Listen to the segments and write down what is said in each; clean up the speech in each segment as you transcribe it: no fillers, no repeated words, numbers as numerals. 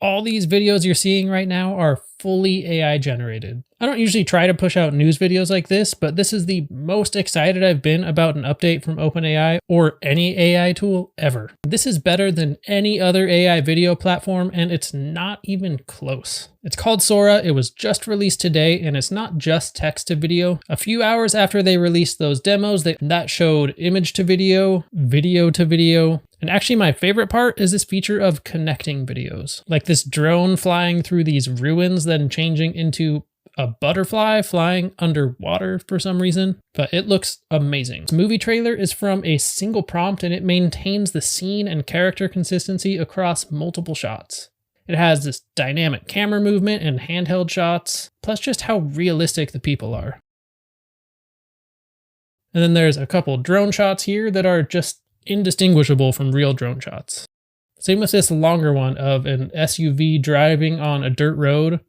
All these videos you're seeing right now are fully AI generated. I don't usually try to push out news videos like this, but this is the most excited I've been about an update from OpenAI or any AI tool ever. This is better than any other AI video platform, and it's not even close. It's called Sora. It was just released today, and it's not just text to video. A few hours after they released those demos, that showed image to video, video to video. And actually my favorite part is this feature of connecting videos. Like this drone flying through these ruins, then changing into a butterfly flying underwater for some reason, but it looks amazing. This movie trailer is from a single prompt and it maintains the scene and character consistency across multiple shots. It has this dynamic camera movement and handheld shots, plus just how realistic the people are. And then there's a couple drone shots here that are just indistinguishable from real drone shots. Same with this longer one of an SUV driving on a dirt road.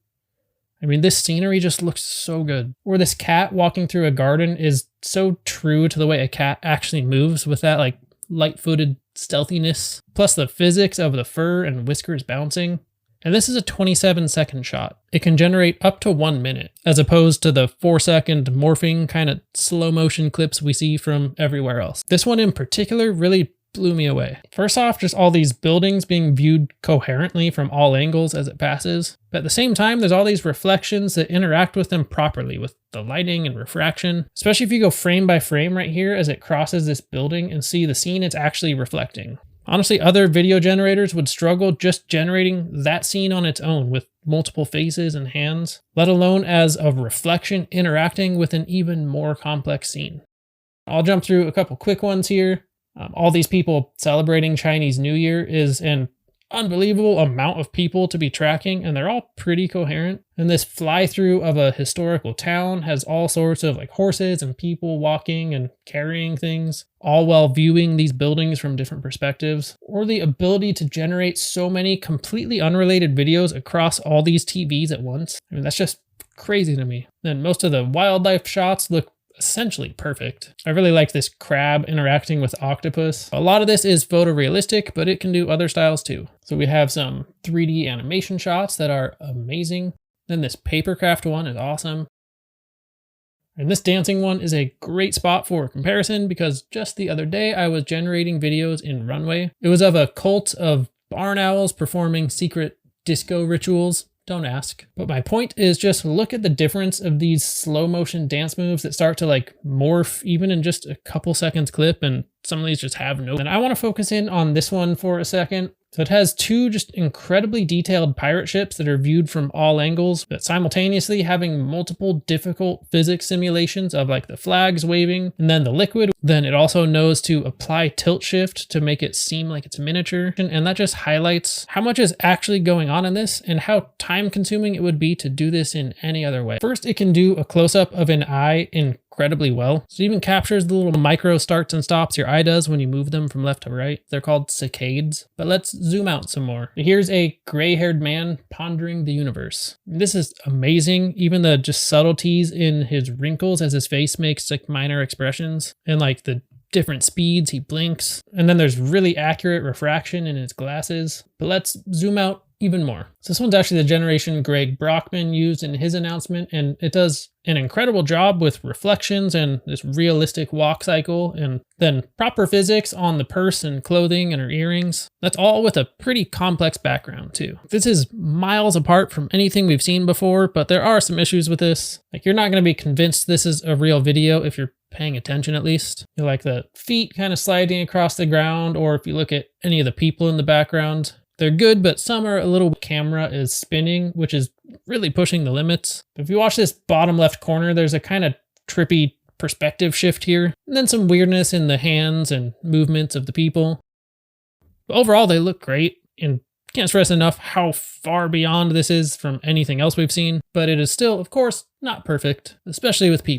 I mean, this scenery just looks so good. Or this cat walking through a garden is so true to the way a cat actually moves with that like light-footed stealthiness. Plus the physics of the fur and whiskers bouncing. And this is a 27-second shot. It can generate up to 1 minute, as opposed to the 4-second morphing kind of slow motion clips we see from everywhere else. This one in particular really blew me away. First off, just all these buildings being viewed coherently from all angles as it passes. But at the same time, there's all these reflections that interact with them properly with the lighting and refraction, especially if you go frame by frame right here as it crosses this building and see the scene it's actually reflecting. Honestly, other video generators would struggle just generating that scene on its own with multiple faces and hands, let alone as a reflection interacting with an even more complex scene. I'll jump through a couple quick ones here. All these people celebrating Chinese New Year is an unbelievable amount of people to be tracking, and they're all pretty coherent. And this fly-through of a historical town has all sorts of like horses and people walking and carrying things, all while viewing these buildings from different perspectives. Or the ability to generate so many completely unrelated videos across all these TVs at once. I mean, that's just crazy to me. Then most of the wildlife shots look essentially perfect. I really like this crab interacting with octopus. A lot of this is photorealistic, but it can do other styles too. So we have some 3D animation shots that are amazing. Then this papercraft one is awesome. And this dancing one is a great spot for comparison because just the other day I was generating videos in Runway. It was of a cult of barn owls performing secret disco rituals. Don't ask. But my point is just look at the difference of these slow motion dance moves that start to like morph even in just a couple seconds clip, and some of these just have no. And I want to focus in on this one for a second. So it has two just incredibly detailed pirate ships that are viewed from all angles, but simultaneously having multiple difficult physics simulations of like the flags waving and then the liquid. Then it also knows to apply tilt shift to make it seem like it's miniature. And that just highlights how much is actually going on in this and how time consuming it would be to do this in any other way. First, it can do a close-up of an eye incredibly well. So it even captures the little micro starts and stops your eye does when you move them from left to right. They're called saccades. But let's zoom out some more. Here's a gray-haired man pondering the universe. This is amazing. Even the just subtleties in his wrinkles as his face makes like minor expressions and like the different speeds he blinks. And then there's really accurate refraction in his glasses. But let's zoom out even more. So this one's actually the generation Greg Brockman used in his announcement, and it does an incredible job with reflections and this realistic walk cycle, and then proper physics on the purse and clothing and her earrings. That's all with a pretty complex background too. This is miles apart from anything we've seen before, but there are some issues with this. Like, you're not going to be convinced this is a real video if you're paying attention at least. You like the feet kind of sliding across the ground, or if you look at any of the people in the background. They're good, but some are a little camera is spinning, which is really pushing the limits. But if you watch this bottom left corner, there's a kind of trippy perspective shift here, and then some weirdness in the hands and movements of the people. But overall, they look great, and can't stress enough how far beyond this is from anything else we've seen, but it is still, of course, not perfect, especially with people.